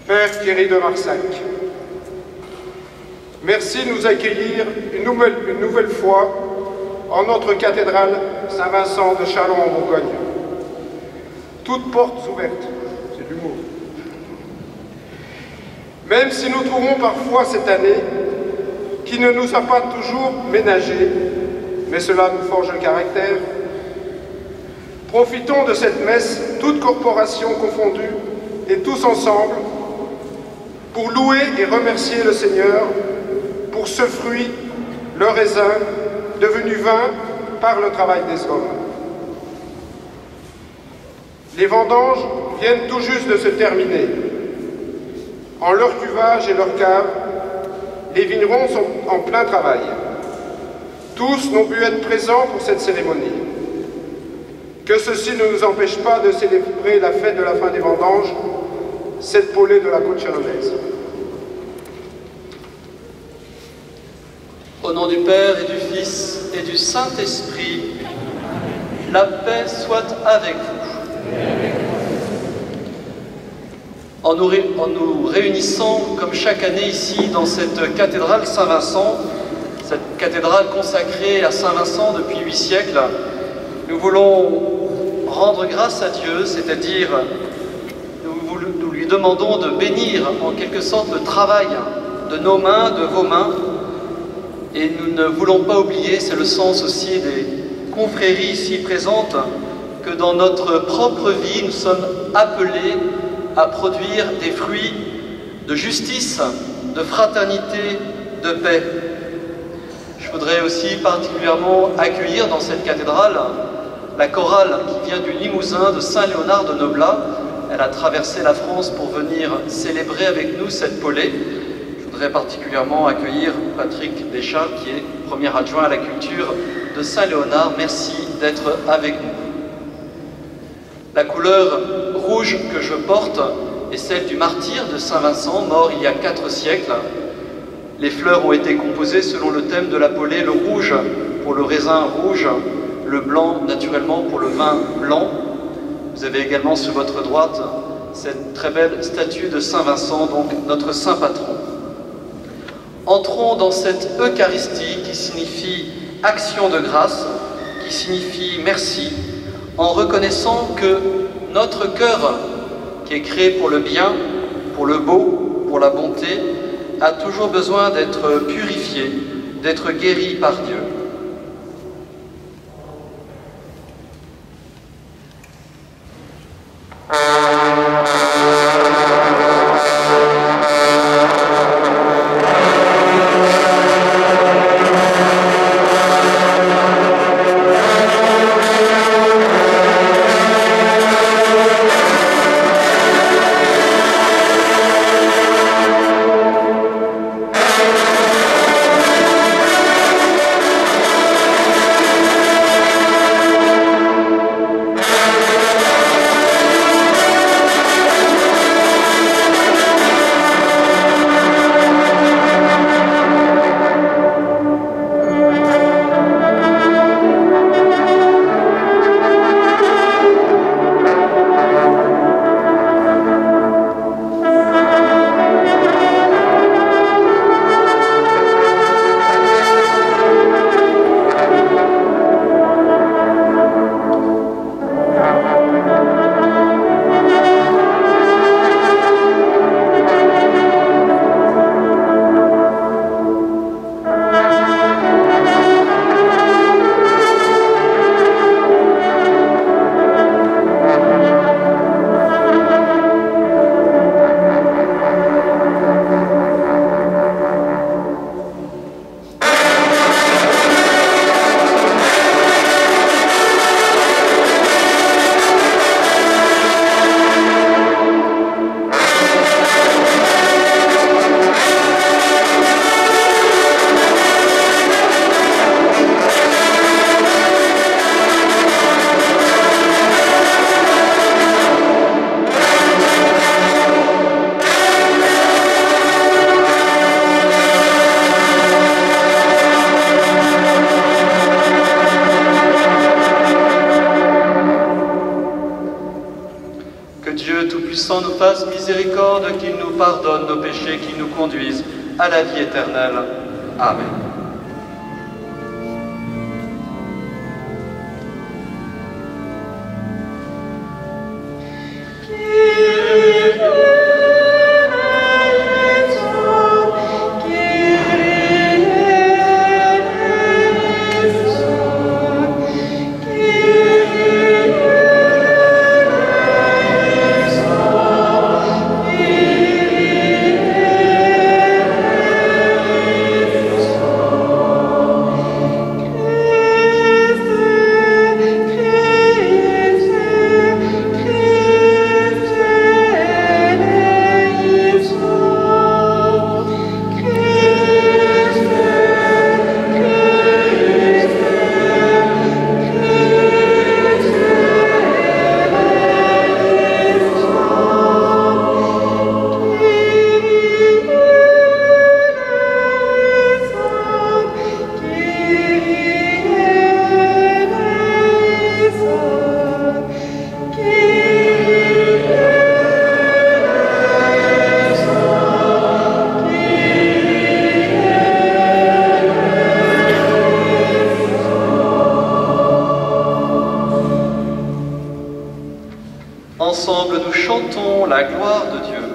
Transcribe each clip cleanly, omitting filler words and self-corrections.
Père Thierry de Marsac, merci de nous accueillir une nouvelle fois en notre cathédrale Saint-Vincent de Châlons en Bourgogne. Toutes portes ouvertes, c'est du mot. Même si nous trouvons parfois cette année qui ne nous a pas toujours ménagés, mais cela nous forge le caractère, profitons de cette messe, toutes corporations confondues et tous ensemble, pour louer et remercier le Seigneur pour ce fruit, le raisin, devenu vin par le travail des hommes. Les vendanges viennent tout juste de se terminer. En leur cuvage et leur cave, les vignerons sont en plein travail. Tous n'ont pu être présents pour cette cérémonie. Que ceci ne nous empêche pas de célébrer la fête de la fin des vendanges, cette Paulée de la côte chalonnaise. Au nom du Père et du Fils et du Saint-Esprit, la paix soit avec vous. En nous réunissant comme chaque année ici dans cette cathédrale Saint-Vincent, cette cathédrale consacrée à Saint-Vincent depuis 8 siècles, nous voulons rendre grâce à Dieu, c'est-à-dire nous lui demandons de bénir en quelque sorte le travail de nos mains, de vos mains, et nous ne voulons pas oublier, c'est le sens aussi des confréries ici présentes, que dans notre propre vie, nous sommes appelés à produire des fruits de justice, de fraternité, de paix. Je voudrais aussi particulièrement accueillir dans cette cathédrale la chorale qui vient du Limousin de Saint-Léonard de Noblat. Elle a traversé la France pour venir célébrer avec nous cette Paulée. Je voudrais particulièrement accueillir Patrick Descharles, qui est premier adjoint à la culture de Saint-Léonard. Merci d'être avec nous. La couleur rouge que je porte est celle du martyr de Saint-Vincent, mort il y a 4 siècles. Les fleurs ont été composées selon le thème de la Paulée, le rouge pour le raisin rouge, le blanc naturellement pour le vin blanc. Vous avez également sur votre droite cette très belle statue de Saint-Vincent, donc notre saint patron. Entrons dans cette Eucharistie qui signifie action de grâce, qui signifie merci, en reconnaissant que notre cœur, qui est créé pour le bien, pour le beau, pour la bonté, a toujours besoin d'être purifié, d'être guéri par Dieu. fasse miséricorde, qu'il nous pardonne nos péchés, qu'il nous conduise à la vie éternelle. Amen. Ensemble, nous chantons la gloire de Dieu.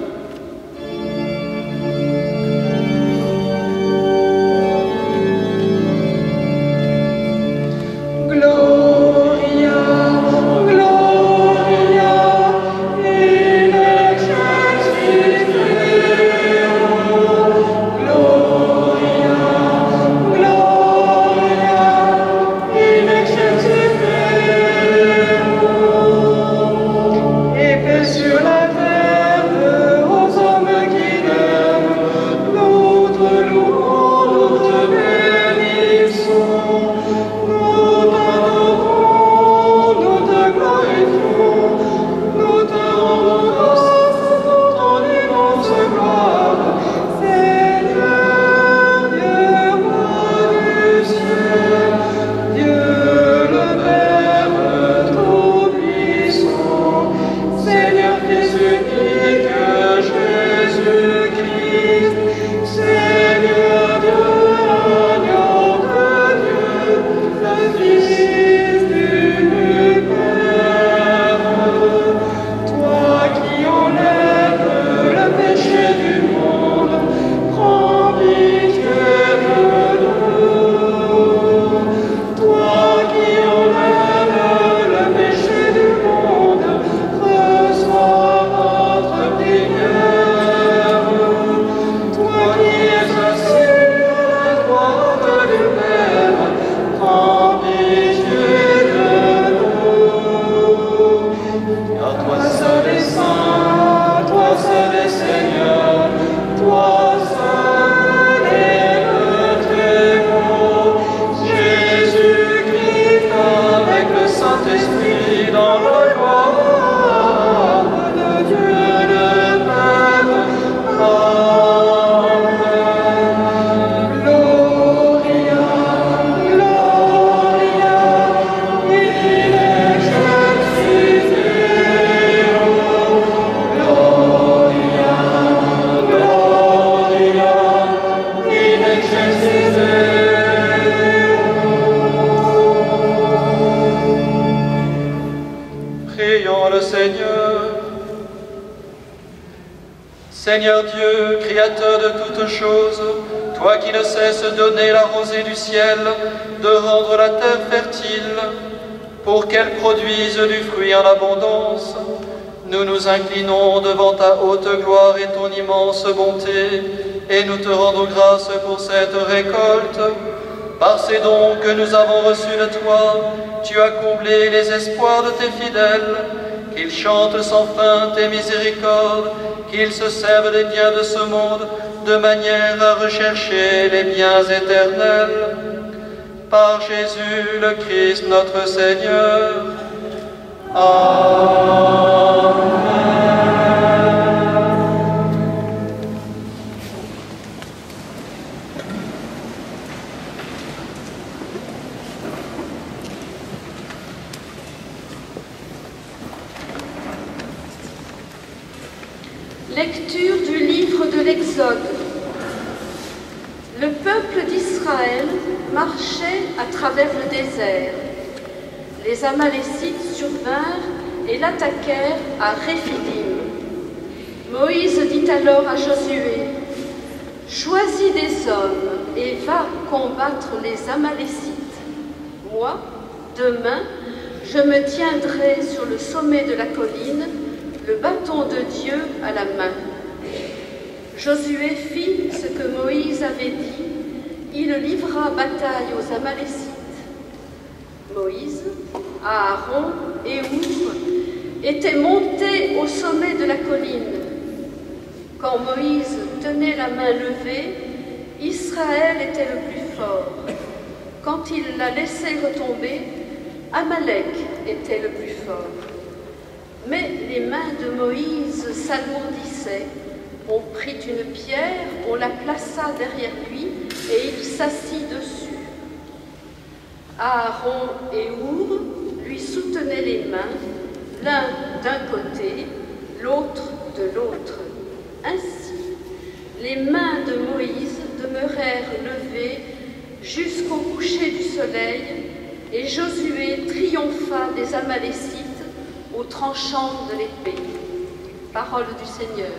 Seigneur Dieu, Créateur de toutes choses, toi qui ne cesses de donner la rosée du ciel, de rendre la terre fertile, pour qu'elle produise du fruit en abondance, nous nous inclinons devant ta haute gloire et ton immense bonté, et nous te rendons grâce pour cette récolte. Par ces dons que nous avons reçus de toi, tu as comblé les espoirs de tes fidèles, qu'ils chantent sans fin tes miséricordes, qu'ils se servent des biens de ce monde, de manière à rechercher les biens éternels. Par Jésus le Christ notre Seigneur. Amen. Lecture du livre de l'Exode. Le peuple d'Israël marchait à travers le désert. Les Amalécites survinrent et l'attaquèrent à Réphidim. Moïse dit alors à Josué, « Choisis des hommes et va combattre les Amalécites. Moi, demain, je me tiendrai sur le sommet de la colline, le bâton de Dieu à la main. » Josué fit ce que Moïse avait dit. Il livra bataille aux Amalécites. Moïse, Aaron et Our étaient montés au sommet de la colline. Quand Moïse tenait la main levée, Israël était le plus fort. Quand il la laissait retomber, Amalek était le plus fort. Mais les mains de Moïse s'alourdissaient. On prit une pierre, on la plaça derrière lui et il s'assit dessus. Aaron et Our lui soutenaient les mains, l'un d'un côté, l'autre de l'autre. Ainsi, les mains de Moïse demeurèrent levées jusqu'au coucher du soleil et Josué triompha des Amalécites au tranchant de l'épée. Parole du Seigneur.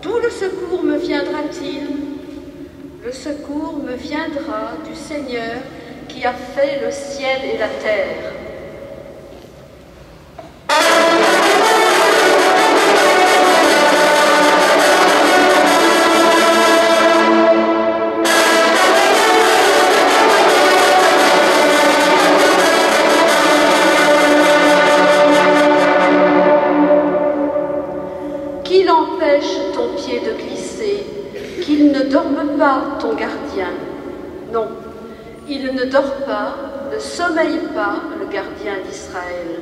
D'où le secours me viendra-t-il? Le secours me viendra du Seigneur qui a fait le ciel et la terre. Qu'il empêche ton pied de glisser, qu'il ne dorme pas ton gardien. Non, il ne dort pas, ne sommeille pas le gardien d'Israël.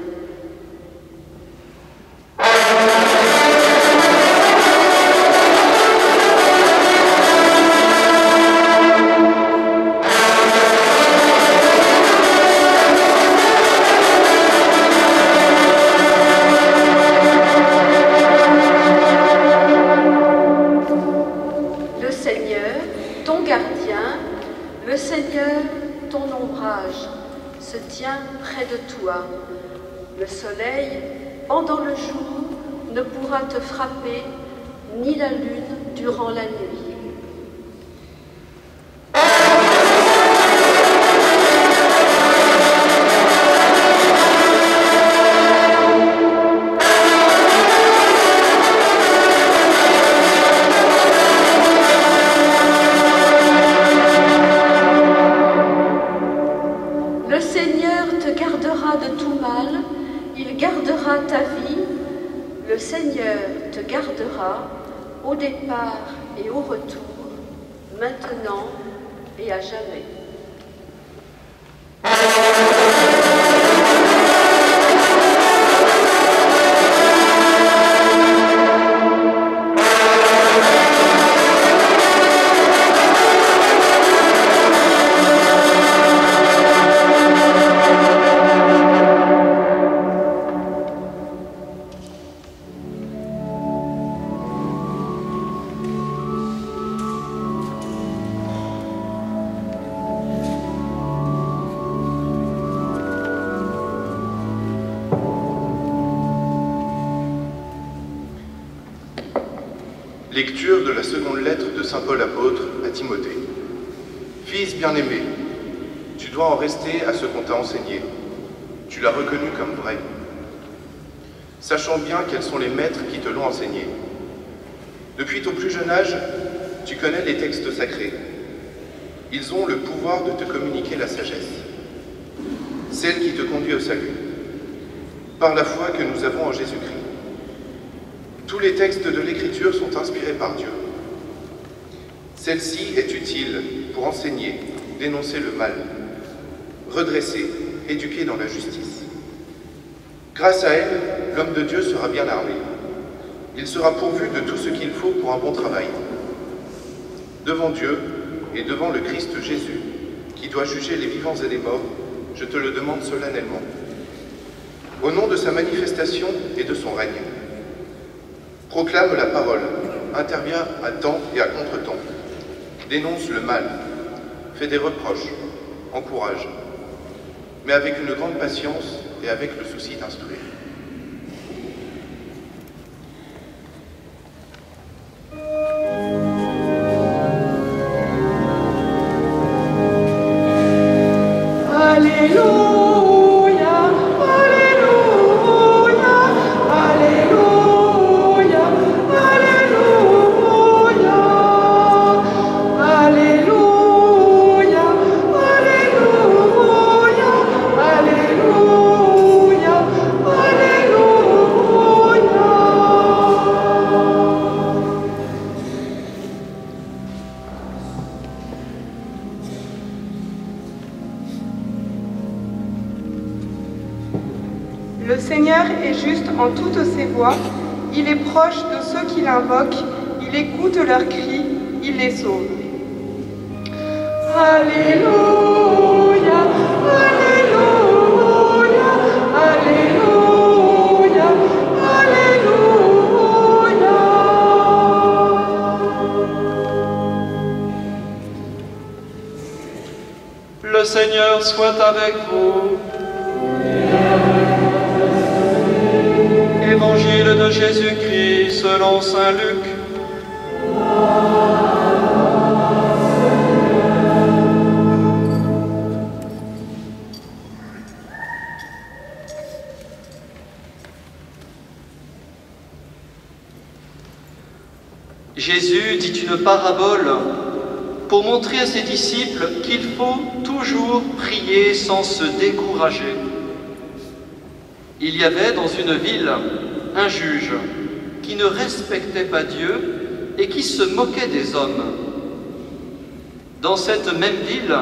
Le Seigneur, ton ombrage, se tient près de toi. Le soleil, pendant le jour, ne pourra te frapper, ni la lune durant la nuit. Le Seigneur te gardera de tout mal, il gardera ta vie. Le Seigneur te gardera au départ et au retour, maintenant et à jamais. Lecture de la seconde lettre de saint Paul apôtre à Timothée. Fils bien-aimé, tu dois en rester à ce qu'on t'a enseigné. Tu l'as reconnu comme vrai. Sachant bien quels sont les maîtres qui te l'ont enseigné. Depuis ton plus jeune âge, tu connais les textes sacrés. Ils ont le pouvoir de te communiquer la sagesse, celle qui te conduit au salut. par la foi que nous avons en Jésus-Christ. Tous les textes de l'Écriture sont inspirés par Dieu. Celle-ci est utile pour enseigner, dénoncer le mal, redresser, éduquer dans la justice. Grâce à elle, l'homme de Dieu sera bien armé. Il sera pourvu de tout ce qu'il faut pour un bon travail. Devant Dieu et devant le Christ Jésus, qui doit juger les vivants et les morts, je te le demande solennellement. Au nom de sa manifestation et de son règne, proclame la parole, intervient à temps et à contre-temps, dénonce le mal, fait des reproches, encourage, mais avec une grande patience et avec le souci d'instruire. Le Seigneur est juste en toutes ses voies, il est proche de ceux qui l'invoquent, il écoute leurs cris, il les sauve. Alléluia, Alléluia, Alléluia, Alléluia. Le Seigneur soit avec vous. Évangile de Jésus-Christ selon saint Luc. Jésus dit une parabole pour montrer à ses disciples qu'il faut toujours prier sans se décourager. Il y avait dans une ville un juge qui ne respectait pas Dieu et qui se moquait des hommes. Dans cette même ville,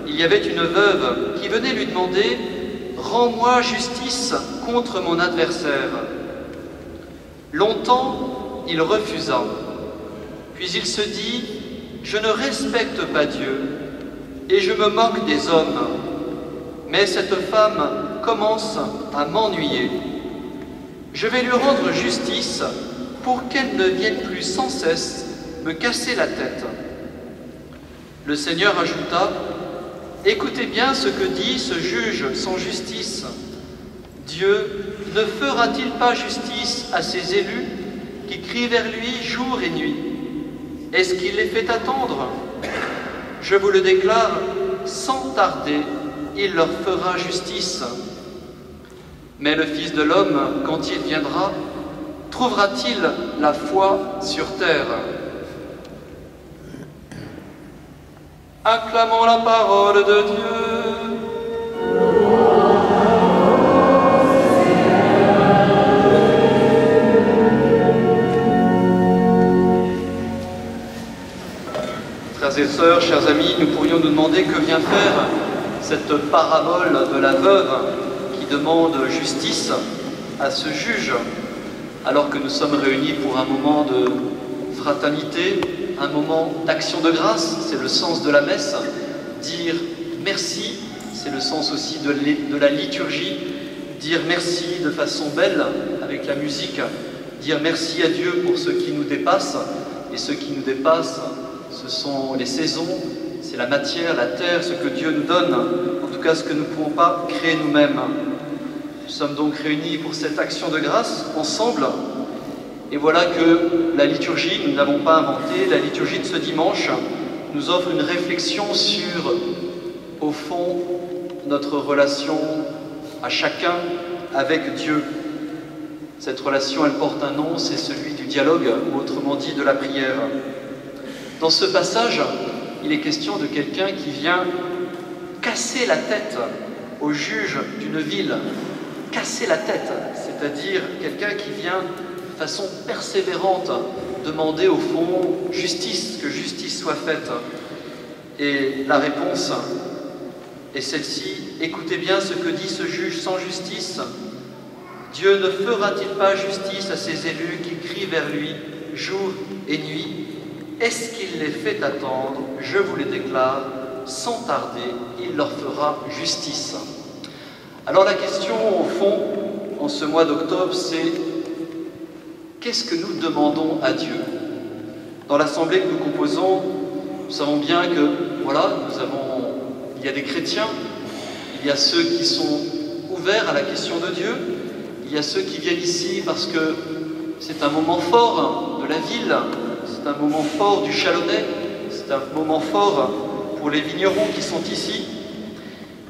il y avait une veuve qui venait lui demander « Rends-moi justice contre mon adversaire ». Longtemps, il refusa. Puis il se dit « Je ne respecte pas Dieu et je me moque des hommes. Mais cette femme commence à m'ennuyer. Je vais lui rendre justice pour qu'elle ne vienne plus sans cesse me casser la tête. » Le Seigneur ajouta, « Écoutez bien ce que dit ce juge sans justice. Dieu ne fera-t-il pas justice à ses élus qui crient vers lui jour et nuit? Est-ce qu'il les fait attendre? Je vous le déclare, sans tarder, il leur fera justice. Mais le Fils de l'homme, quand il viendra, trouvera-t-il la foi sur terre? » Acclamons la parole de Dieu. Frères et sœurs, chers amis, nous pourrions nous demander que vient faire cette parabole de la veuve qui demande justice à ce juge, alors que nous sommes réunis pour un moment de fraternité, un moment d'action de grâce, c'est le sens de la messe. Dire merci, c'est le sens aussi de la liturgie. Dire merci de façon belle avec la musique, dire merci à Dieu pour ce qui nous dépasse, et ce qui nous dépasse, ce sont les saisons, c'est la matière, la terre, ce que Dieu nous donne, en tout cas ce que nous ne pouvons pas créer nous-mêmes. Nous sommes donc réunis pour cette action de grâce, ensemble, et voilà que la liturgie, nous ne l'avons pas inventée, la liturgie de ce dimanche nous offre une réflexion sur, au fond, notre relation à chacun avec Dieu. Cette relation, elle porte un nom, c'est celui du dialogue, ou autrement dit de la prière. Dans ce passage, il est question de quelqu'un qui vient casser la tête au juge d'une ville, casser la tête, c'est-à-dire quelqu'un qui vient de façon persévérante demander au fond justice, que justice soit faite. Et la réponse est celle-ci: écoutez bien ce que dit ce juge sans justice. Dieu ne fera-t-il pas justice à ses élus qui crient vers lui jour et nuit? Est-ce qu'il les fait attendre? Je vous les déclare, sans tarder, il leur fera justice. Alors la question, au fond, en ce mois d'octobre, c'est: qu'est-ce que nous demandons à Dieu? Dans l'assemblée que nous composons, nous savons bien que, voilà, il y a des chrétiens, il y a ceux qui sont ouverts à la question de Dieu, il y a ceux qui viennent ici parce que c'est un moment fort de la ville, c'est un moment fort du Chalonnais, c'est un moment fort pour les vignerons qui sont ici.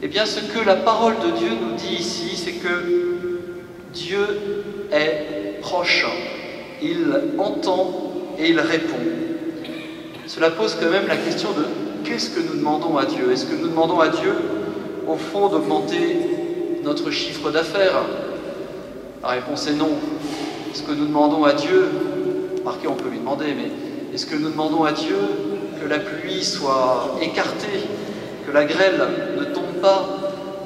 Eh bien, ce que la parole de Dieu nous dit ici, c'est que Dieu est proche, il entend et il répond. Cela pose quand même la question de qu'est-ce que nous demandons à Dieu? Est-ce que nous demandons à Dieu, au fond, d'augmenter notre chiffre d'affaires? La réponse est non. Est-ce que nous demandons à Dieu, remarquez, on peut lui demander, mais est-ce que nous demandons à Dieu que la pluie soit écartée, que la grêle ne tombe pas,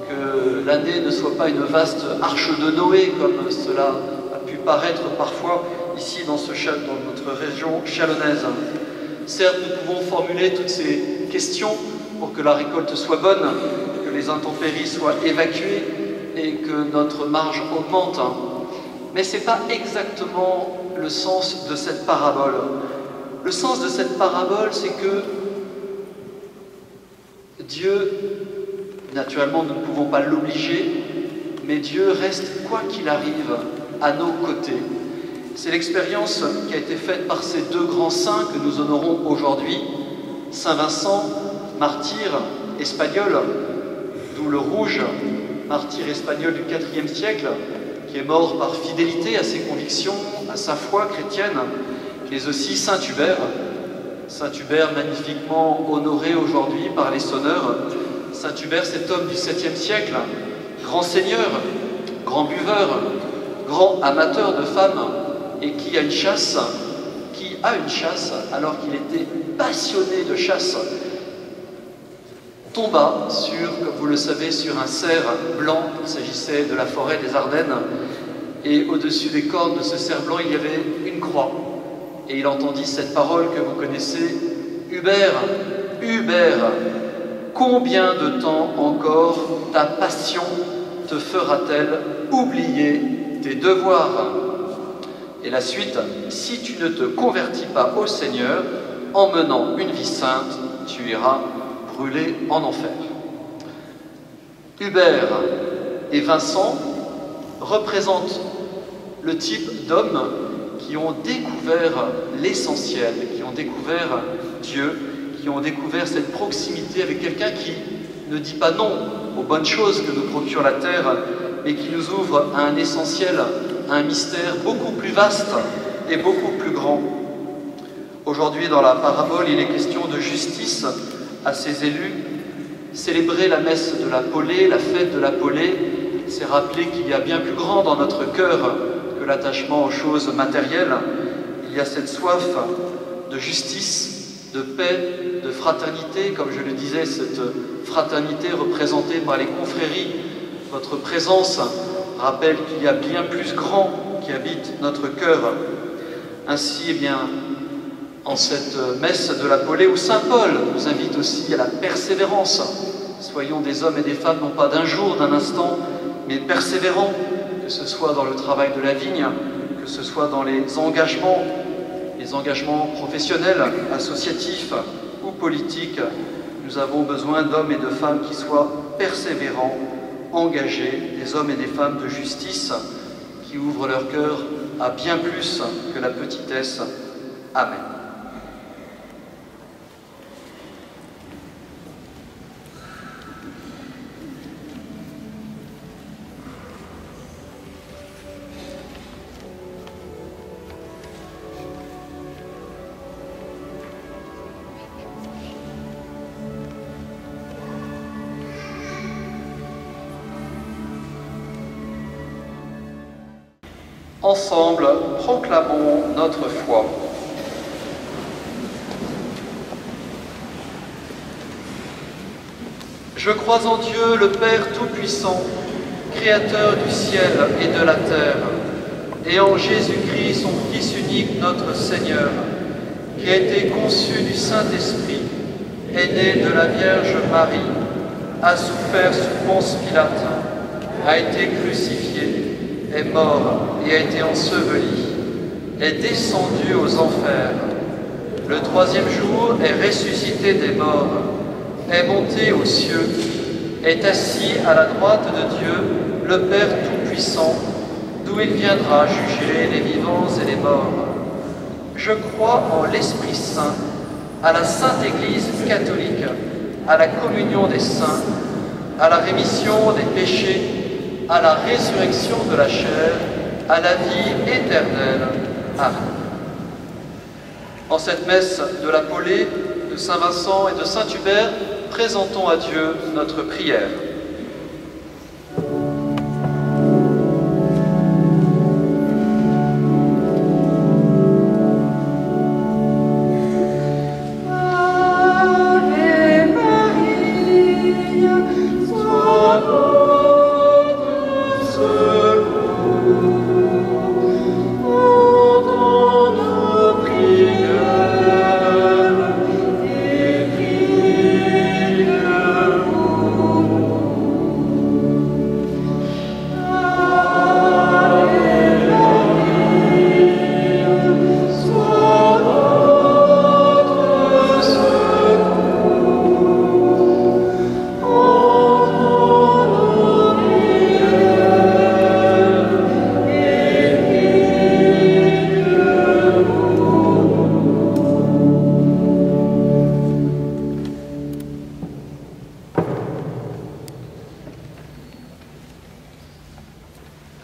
que l'année ne soit pas une vaste arche de Noé, comme cela a pu paraître parfois ici dans notre région chalonnaise? Certes, nous pouvons formuler toutes ces questions pour que la récolte soit bonne, que les intempéries soient évacuées et que notre marge augmente. Mais ce n'est pas exactement le sens de cette parabole. Le sens de cette parabole, c'est que Dieu, naturellement, nous ne pouvons pas l'obliger, mais Dieu reste, quoi qu'il arrive, à nos côtés. C'est l'expérience qui a été faite par ces deux grands saints que nous honorons aujourd'hui, Saint Vincent, martyr espagnol, d'où le rouge, martyr espagnol du IVe siècle, qui est mort par fidélité à ses convictions, à sa foi chrétienne, mais aussi Saint Hubert. Saint Hubert magnifiquement honoré aujourd'hui par les sonneurs. Saint Hubert, cet homme du 7e siècle, grand seigneur, grand buveur, grand amateur de femmes, et qui a une chasse alors qu'il était passionné de chasse, tomba comme vous le savez, sur un cerf blanc. Il s'agissait de la forêt des Ardennes, et au-dessus des cornes de ce cerf blanc, il y avait une croix. Et il entendit cette parole que vous connaissez: Hubert, Hubert, combien de temps encore ta passion te fera-t-elle oublier tes devoirs? Et la suite: si tu ne te convertis pas au Seigneur, en menant une vie sainte, tu iras brûler en enfer. Hubert et Vincent représentent le type d'hommes qui ont découvert l'essentiel, qui ont découvert Dieu, qui ont découvert cette proximité avec quelqu'un qui ne dit pas non aux bonnes choses que nous procure la terre, mais qui nous ouvre à un essentiel, à un mystère beaucoup plus vaste et beaucoup plus grand. Aujourd'hui, dans la parabole, il est question de justice à ses élus. Célébrer la messe de la Paulée, la fête de la Paulée, c'est rappeler qu'il y a bien plus grand dans notre cœur que l'attachement aux choses matérielles. Il y a cette soif de justice, de paix, de fraternité, comme je le disais, cette fraternité représentée par les confréries. Votre présence rappelle qu'il y a bien plus grand qui habite notre cœur. Ainsi, eh bien, en cette messe de la Paulée, où Saint Paul nous invite aussi à la persévérance. Soyons des hommes et des femmes, non pas d'un jour, d'un instant, mais persévérants, que ce soit dans le travail de la vigne, que ce soit dans les engagements professionnels, associatifs ou politiques. Nous avons besoin d'hommes et de femmes qui soient persévérants, engagés, des hommes et des femmes de justice, qui ouvrent leur cœur à bien plus que la petitesse. Amen. Ensemble, proclamons notre foi. Je crois en Dieu, le Père Tout-Puissant, Créateur du ciel et de la terre, et en Jésus-Christ, son Fils unique, notre Seigneur, qui a été conçu du Saint-Esprit, est né de la Vierge Marie, a souffert sous Ponce Pilate, a été crucifié, est mort et a été enseveli, est descendu aux enfers. Le troisième jour est ressuscité des morts, est monté aux cieux, est assis à la droite de Dieu, le Père Tout-Puissant, d'où il viendra juger les vivants et les morts. Je crois en l'Esprit Saint, à la Sainte Église catholique, à la communion des saints, à la rémission des péchés, à la résurrection de la chair, à la vie éternelle. Amen. En cette messe de la Paulée, de Saint Vincent et de Saint Hubert, présentons à Dieu notre prière.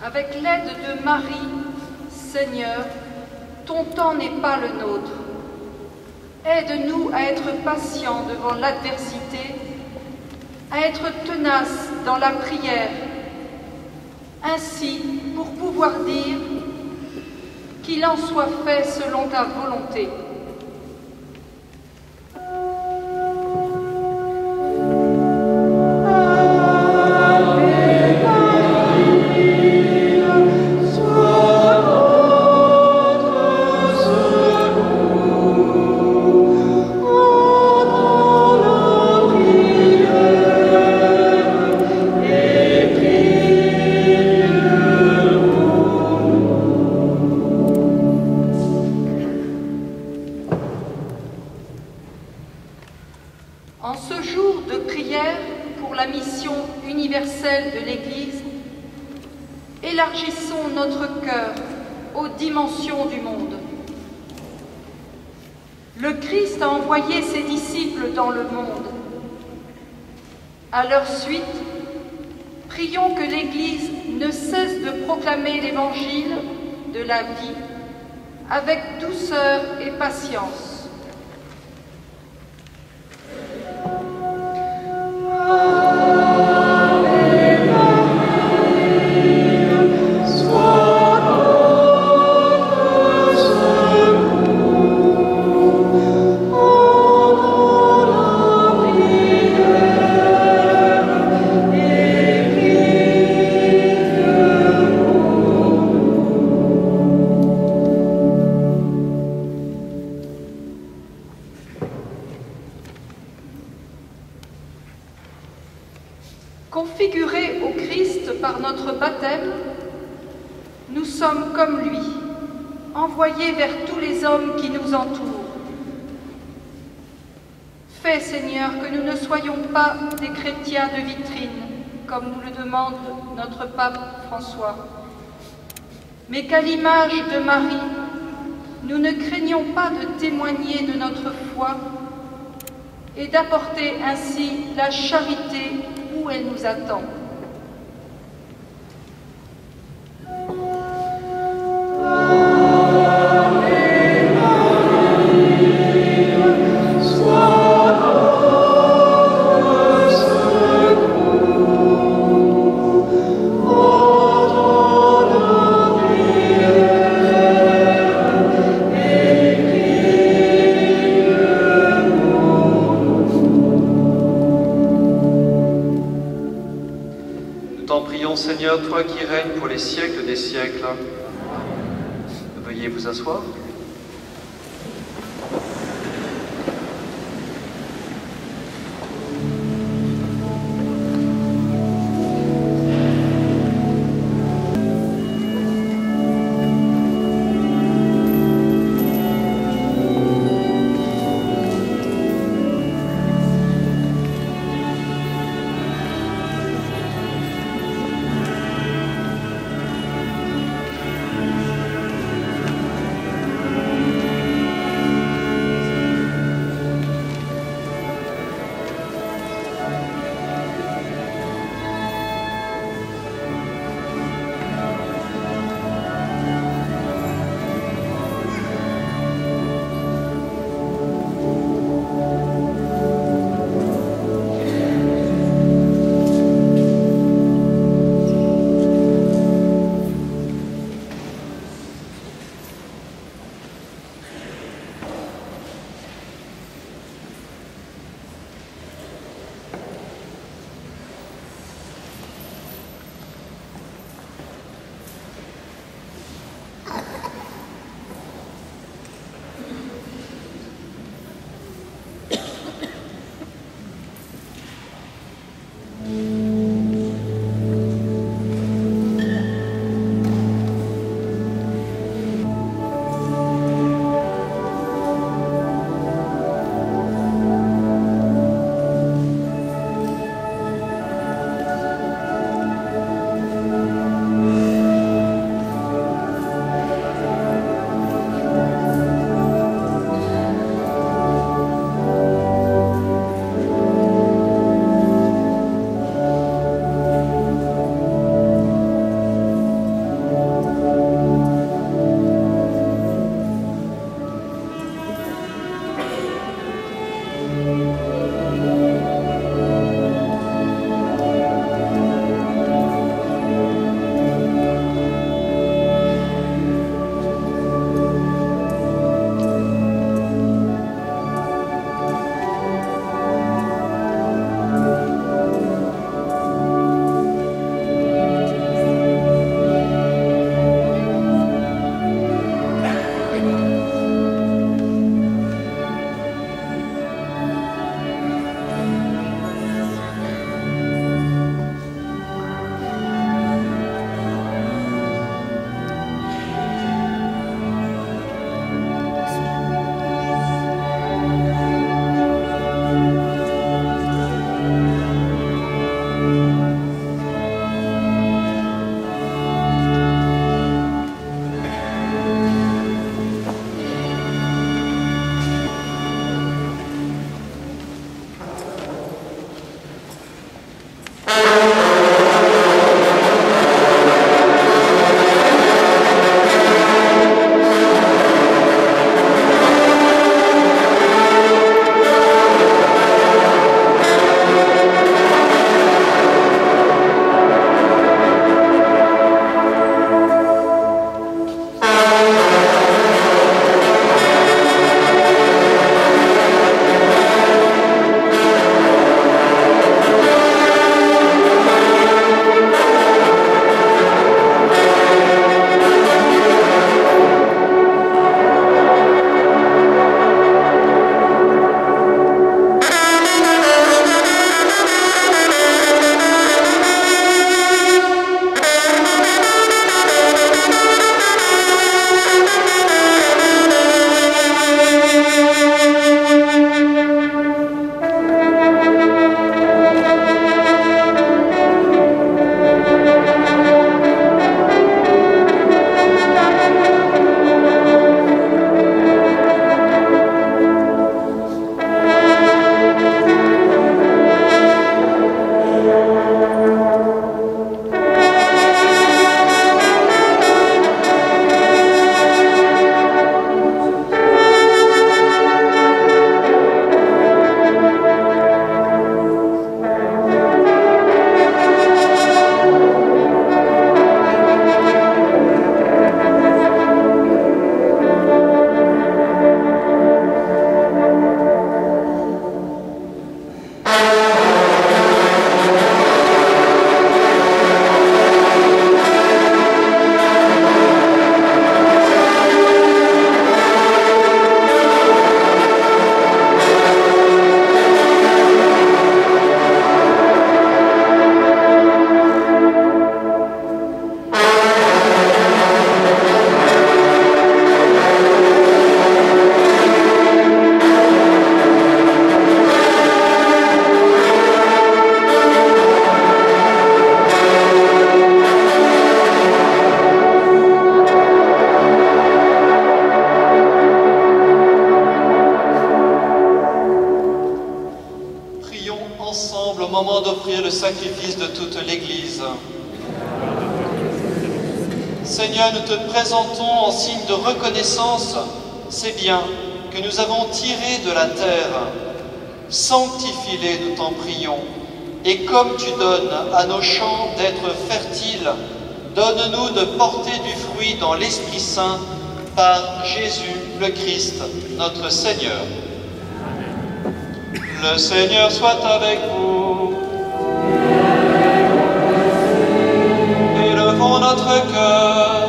Avec l'aide de Marie, Seigneur, ton temps n'est pas le nôtre. Aide-nous à être patients devant l'adversité, à être tenaces dans la prière, ainsi pour pouvoir dire qu'il en soit fait selon ta volonté. En ce jour de prière pour la mission universelle de l'Église, élargissons notre cœur aux dimensions du monde. Le Christ a envoyé ses disciples dans le monde. À leur suite, prions que l'Église ne cesse de proclamer l'Évangile de la vie avec douceur et patience. Configurés au Christ par notre baptême, nous sommes comme lui, envoyés vers tous les hommes qui nous entourent. Fais, Seigneur, que nous ne soyons pas des chrétiens de vitrine, comme nous le demande notre pape François, mais qu'à l'image de Marie, nous ne craignons pas de témoigner de notre foi et d'apporter ainsi la charité où elle nous attend. Sois siècles. Veuillez vous asseoir. d'offrir le sacrifice de toute l'Église. Seigneur, nous te présentons en signe de reconnaissance ces biens que nous avons tirés de la terre. Sanctifie-les, nous t'en prions. Et comme tu donnes à nos champs d'être fertiles, donne-nous de porter du fruit dans l'Esprit Saint par Jésus le Christ, notre Seigneur. Le Seigneur soit avec vous. Élevons notre cœur.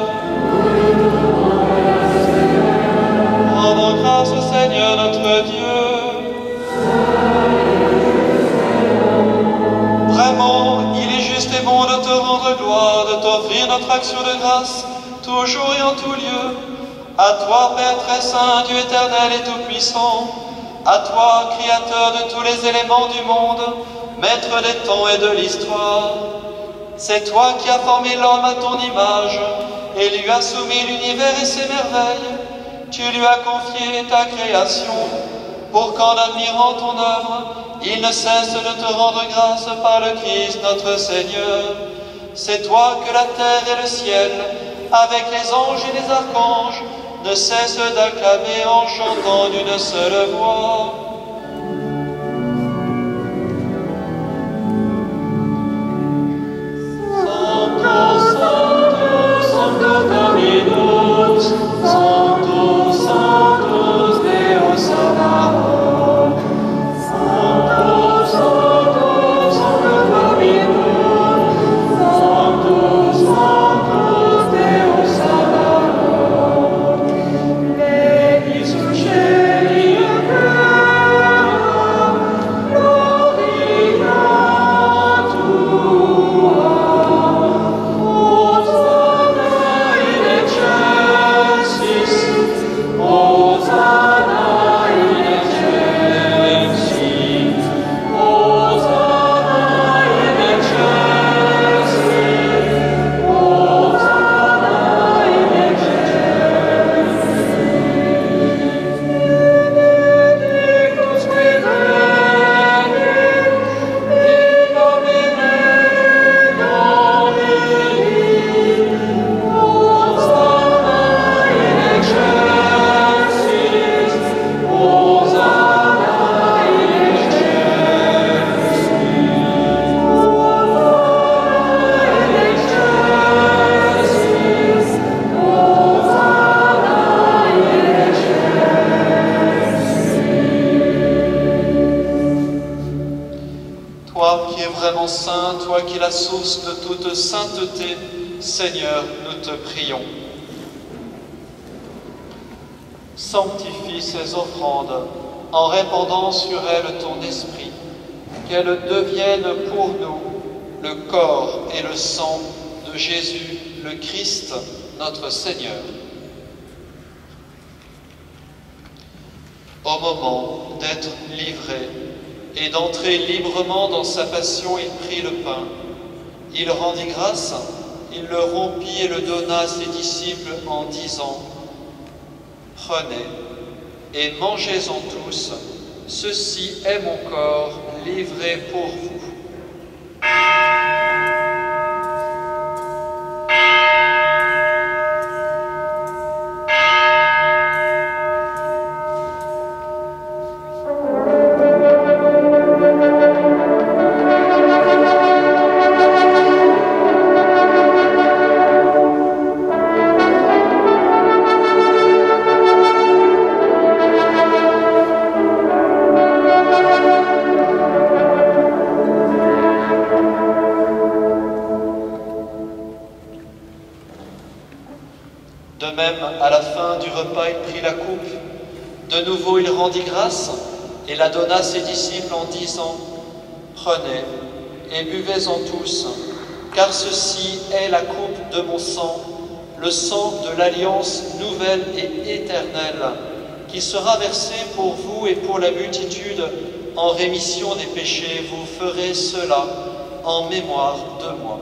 Rendons grâce au Seigneur notre Dieu. Vraiment, il est juste et bon de te rendre gloire, de t'offrir notre action de grâce, toujours et en tout lieu. À toi, Père très saint, Dieu éternel et tout-puissant, à toi, Créateur de tous les éléments du monde, Maître des temps et de l'histoire. C'est toi qui as formé l'homme à ton image et lui as soumis l'univers et ses merveilles. Tu lui as confié ta création pour qu'en admirant ton œuvre, il ne cesse de te rendre grâce par le Christ notre Seigneur. C'est toi que la terre et le ciel, avec les anges et les archanges, ne cessent d'acclamer en chantant d'une seule voix. Sanctus, Sanctus, Sanctus Dominus, Sanctus, Sanctus Deus Sabaoth. Sanctus, Sanctus, Sanctus Dominus, Sanctus, Sanctus Deus Sabaoth. Legis cieli et terra, gloria tua. Hosanna in excelsis, Hosanna in excelsis, Hosanna in excelsis, Hosanna in excelsis. Benedictus qui venit, in nomine Domini, Hosanna in excelsis, Hosanna in excelsis, Hosanna in excelsis, Hosanna in excelsis. Toi qui es vraiment saint, toi qui es la source de toute sainteté, Seigneur, nous te prions. Sanctifie ces offrandes en répandant sur elles ton esprit, qu'elles deviennent pour nous le corps et le sang de Jésus, le Christ, notre Seigneur. Au moment d'être livré et d'entrer librement dans sa passion, il prit le pain. Il rendit grâce, il le rompit et le donna à ses disciples en disant : « Prenez et mangez-en tous, ceci est mon corps livré pour vous. » De même, à la fin du repas, il prit la coupe. De nouveau, il rendit grâce et la donna à ses disciples en disant : « Prenez et buvez-en tous, car ceci est la coupe de mon sang, le sang de l'alliance nouvelle et éternelle, qui sera versé pour vous et pour la multitude en rémission des péchés. Vous ferez cela en mémoire de moi. »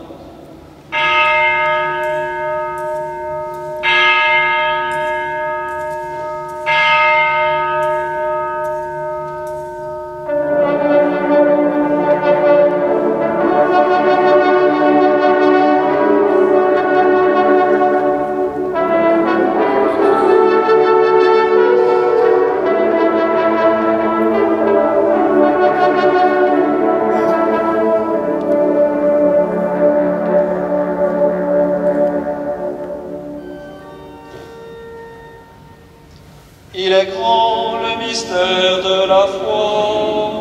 Il est grand le mystère de la foi.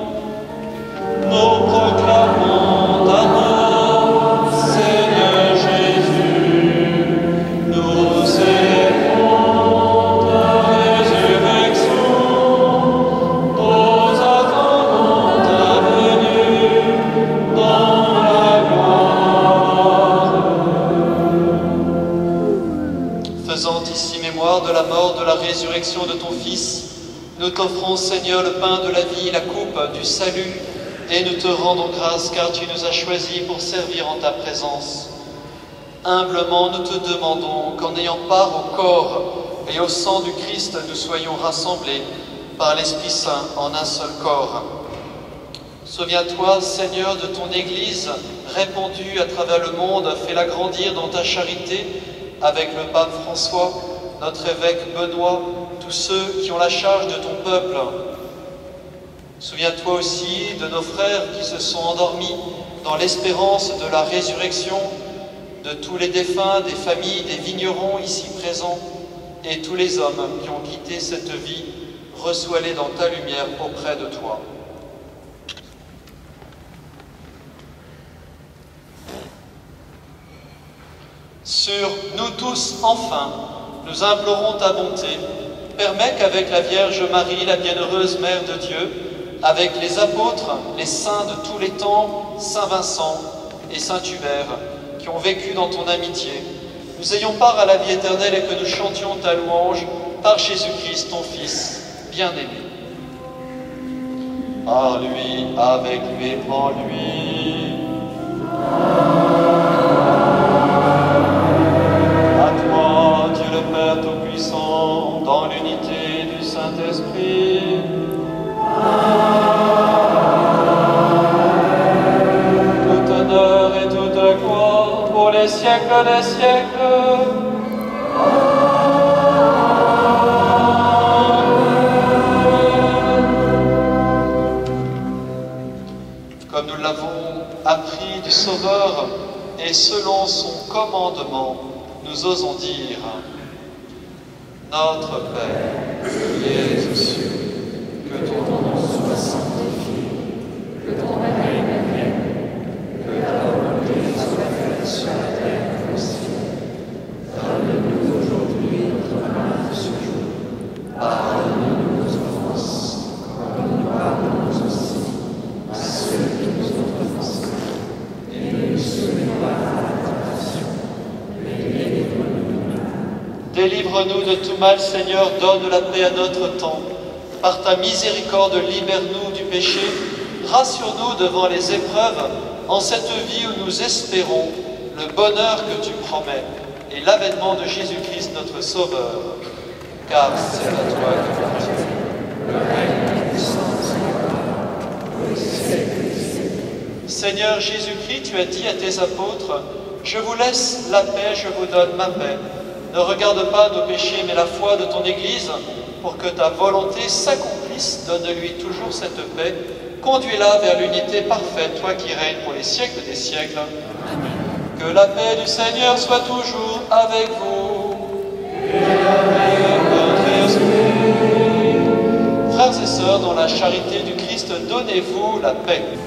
Nous proclamons ta mort, Seigneur Jésus. Nous célébrons ta résurrection. Nous attendons ta venue dans la gloire. Faisant ici mémoire de la mort, de la résurrection de ton Fils, nous t'offrons, Seigneur, le pain de la vie, la coupe du salut, et nous te rendons grâce car tu nous as choisis pour servir en ta présence. Humblement, nous te demandons qu'en ayant part au corps et au sang du Christ, nous soyons rassemblés par l'Esprit Saint en un seul corps. Souviens-toi, Seigneur, de ton Église répandue à travers le monde, fais-la grandir dans ta charité avec le pape François, notre évêque Benoît, tous ceux qui ont la charge de ton peuple. Souviens-toi aussi de nos frères qui se sont endormis dans l'espérance de la résurrection, de tous les défunts, des familles, des vignerons ici présents, et tous les hommes qui ont quitté cette vie, reçois-les dans ta lumière auprès de toi. Sur nous tous, enfin, nous implorons ta bonté. Permets qu'avec la Vierge Marie, la bienheureuse Mère de Dieu, avec les apôtres, les saints de tous les temps, Saint Vincent et Saint Hubert, qui ont vécu dans ton amitié, nous ayons part à la vie éternelle et que nous chantions ta louange par Jésus-Christ, ton Fils, bien-aimé. Par lui, avec lui et en lui. À toi, Dieu le Père Tout-Puissant, dans l'unité du Saint-Esprit. Tout honneur et toute gloire pour les siècles des siècles. Comme nous l'avons appris du Sauveur et selon son commandement, nous osons dire: Notre Père, qui es aux cieux, que ton nom soit sanctifié, que ton règne vienne, que ta volonté soit faite sur la terre comme au ciel. Donne-nous aujourd'hui notre pain de ce jour. Pardonne-nous nos offenses, comme nous pardonnons aussi à ceux qui nous ont offensés. Et ne nous soumets pas à la tentation, mais délivre-nous du mal. Délivre-nous de tout mal, Seigneur, donne la paix à notre temps. Par ta miséricorde, libère-nous du péché, rassure-nous devant les épreuves, en cette vie où nous espérons le bonheur que tu promets et l'avènement de Jésus-Christ notre Sauveur. Car c'est à toi que appartient le règne, la puissance et la gloire, pour les siècles des siècles. Seigneur Jésus-Christ, tu as dit à tes apôtres: Je vous laisse la paix, je vous donne ma paix. Ne regarde pas nos péchés, mais la foi de ton Église, pour que ta volonté s'accomplisse. Donne-lui toujours cette paix. Conduis-la vers l'unité parfaite, toi qui règnes pour les siècles des siècles. Amen. Que la paix du Seigneur soit toujours avec vous. Et avec votre esprit. Frères et sœurs, dans la charité du Christ, donnez-vous la paix. Amen.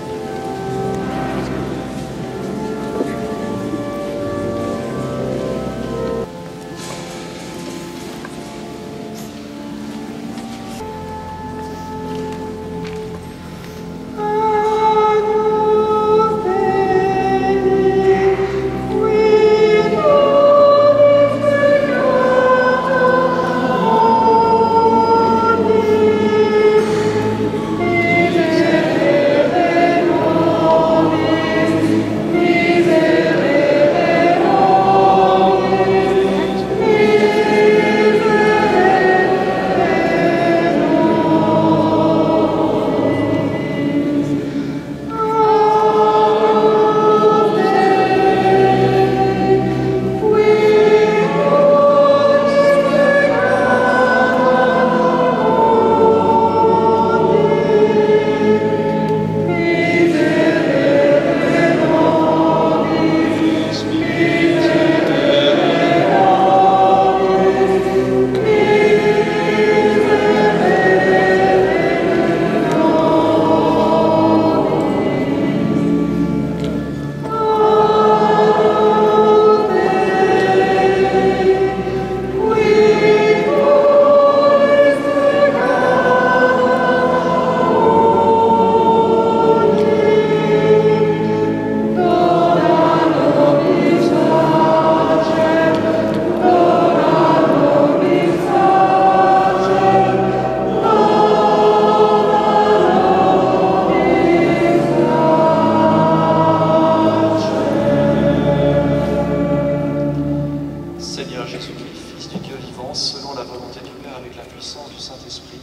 Jésus-Christ, Fils du Dieu vivant, selon la volonté du Père, avec la puissance du Saint-Esprit,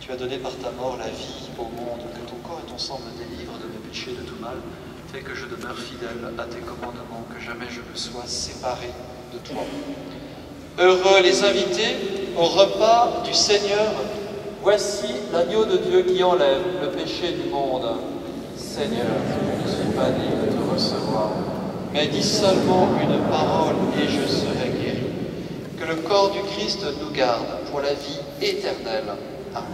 tu as donné par ta mort la vie au monde, que ton corps et ton sang me délivrent de mes péchés et de tout mal, fais que je demeure fidèle à tes commandements, que jamais je ne sois séparé de toi. Heureux les invités au repas du Seigneur. Voici l'agneau de Dieu qui enlève le péché du monde. Seigneur, je ne suis pas digne de te recevoir, mais dis seulement une parole et je serai guéri. Que le corps du Christ nous garde pour la vie éternelle. Amen.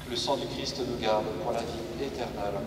Que le sang du Christ nous garde pour la vie éternelle.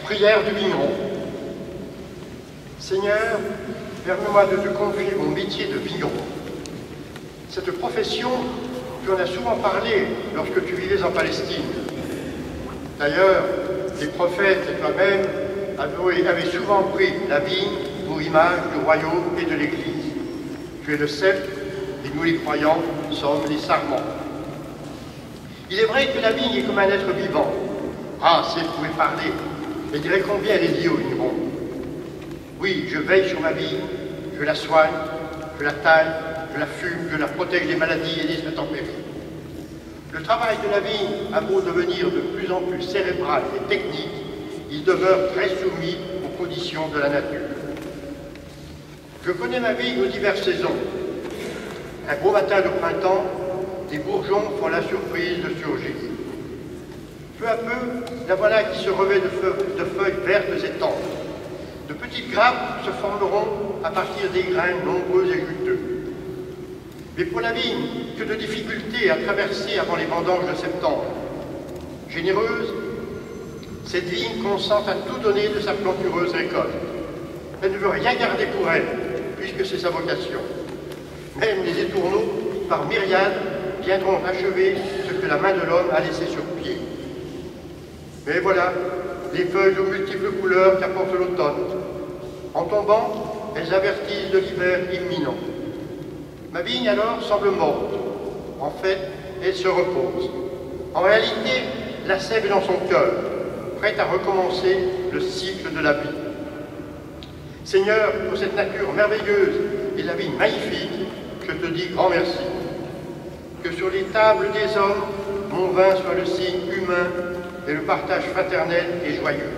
Prière du vigneron. Seigneur, permets-moi de te confier mon métier de vigneron. Cette profession, tu en as souvent parlé lorsque tu vivais en Palestine. D'ailleurs, les prophètes et toi-même avaient souvent pris la vigne pour image du royaume et de l'Église. Tu es le sceptre et nous les croyants sommes les sarments. Il est vrai que la vigne est comme un être vivant. Ah, si elle pouvait parler, elle dirait combien elle est liée au vigneron. Oui, je veille sur ma vigne, je la soigne, je la taille, je la fume, je la protège des maladies et des intempéries. Le travail de la vigne a beau devenir de plus en plus cérébral et technique, il demeure très soumis aux conditions de la nature. Je connais ma vigne aux diverses saisons. Un beau matin de printemps, des bourgeons font la surprise de surgir. Peu à peu, la voilà qui se revêt de feuilles vertes et tendres. De petites grappes se formeront à partir des grains nombreux et juteux. Mais pour la vigne, que de difficultés à traverser avant les vendanges de septembre. Généreuse, cette vigne consent à tout donner de sa plantureuse récolte. Elle ne veut rien garder pour elle, puisque c'est sa vocation. Même les étourneaux, par myriades, viendront achever ce que la main de l'homme a laissé sur pied. Mais voilà, les feuilles aux multiples couleurs qu'apporte l'automne. En tombant, elles avertissent de l'hiver imminent. Ma vigne alors semble morte. En fait, elle se repose. En réalité, la sève est dans son cœur, prête à recommencer le cycle de la vie. Seigneur, pour cette nature merveilleuse et la vie magnifique, je te dis grand merci. Que sur les tables des hommes, mon vin soit le signe humain et le partage fraternel et joyeux.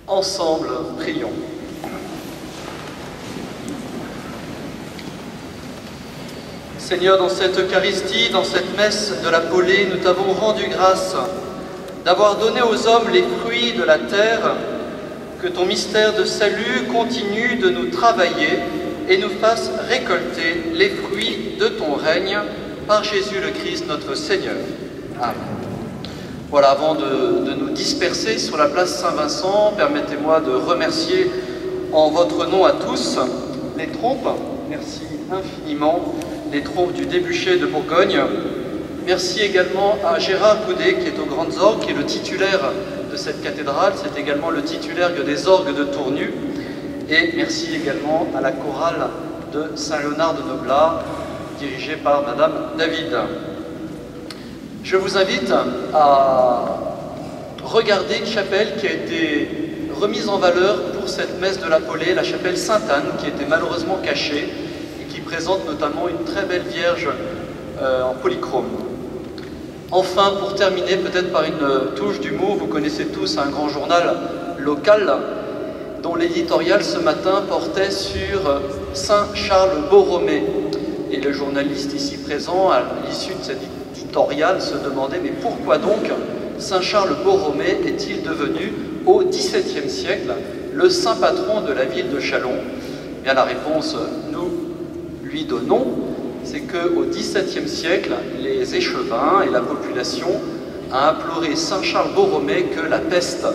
Ensemble, prions. Seigneur, dans cette Eucharistie, dans cette messe de la Paulée, nous t'avons rendu grâce d'avoir donné aux hommes les fruits de la terre, que ton mystère de salut continue de nous travailler et nous fasse récolter les fruits de ton règne par Jésus le Christ notre Seigneur. Amen. Voilà, avant de nous disperser sur la place Saint-Vincent, permettez-moi de remercier en votre nom à tous les troupes, merci infiniment, les troupes du Débuchet de Bourgogne. Merci également à Gérard Coudet qui est aux Grandes Orgues, qui est le titulaire de cette cathédrale, c'est également le titulaire des orgues de Tournu. Et merci également à la chorale de Saint-Léonard de Noblat, dirigée par Madame David. Je vous invite à regarder une chapelle qui a été remise en valeur pour pour cette messe de l'Appolée, la chapelle Sainte-Anne, qui était malheureusement cachée et qui présente notamment une très belle Vierge en polychrome. Enfin, pour terminer, peut-être par une touche d'humour, vous connaissez tous un grand journal local dont l'éditorial ce matin portait sur Saint Charles Borromée. Et le journaliste ici présent, à l'issue de cet éditorial, se demandait mais pourquoi donc Saint Charles Borromée est-il devenu au XVIIe siècle le saint patron de la ville de Châlons? Eh bien, la réponse, nous lui donnons, c'est qu'au XVIIe siècle, les échevins et la population a imploré Saint Charles Borromée que la peste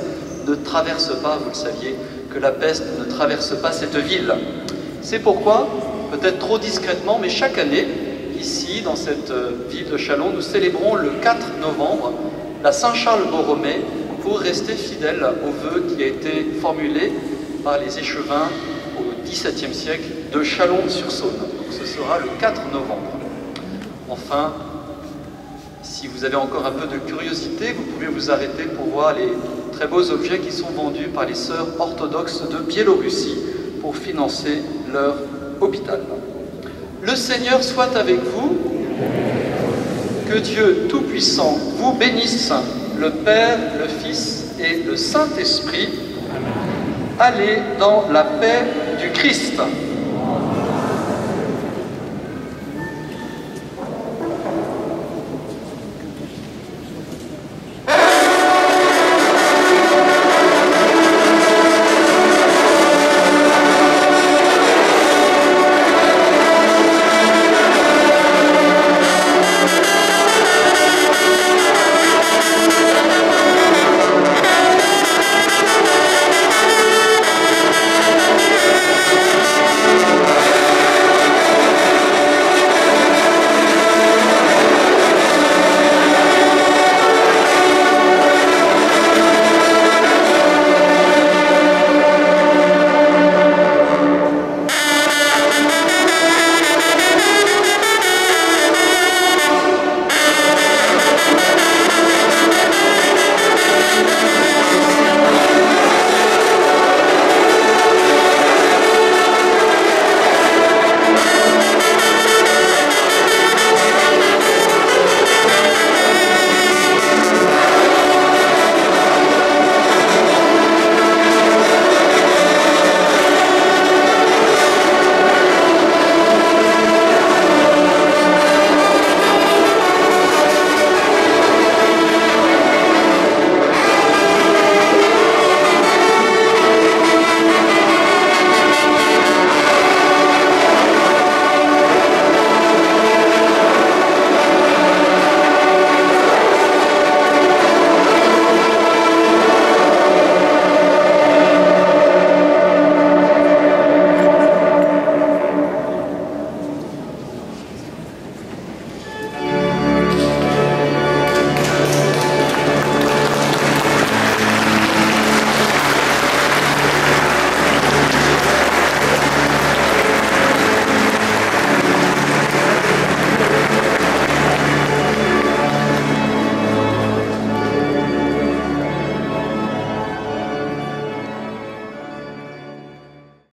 ne traverse pas, vous le saviez, que la peste ne traverse pas cette ville. C'est pourquoi, peut-être trop discrètement, mais chaque année, ici, dans cette ville de Châlons, nous célébrons le 4 novembre la Saint Charles Borromée pour rester fidèle au vœu qui a été formulé par les échevins au XVIIe siècle de Châlons-sur-Saône. Donc ce sera le 4 novembre. Enfin, si vous avez encore un peu de curiosité, vous pouvez vous arrêter pour voir les très beaux objets qui sont vendus par les sœurs orthodoxes de Biélorussie pour financer leur hôpital. Le Seigneur soit avec vous. Que Dieu Tout-Puissant vous bénisse, le Père, le Fils et le Saint-Esprit. Allez dans la paix du Christ.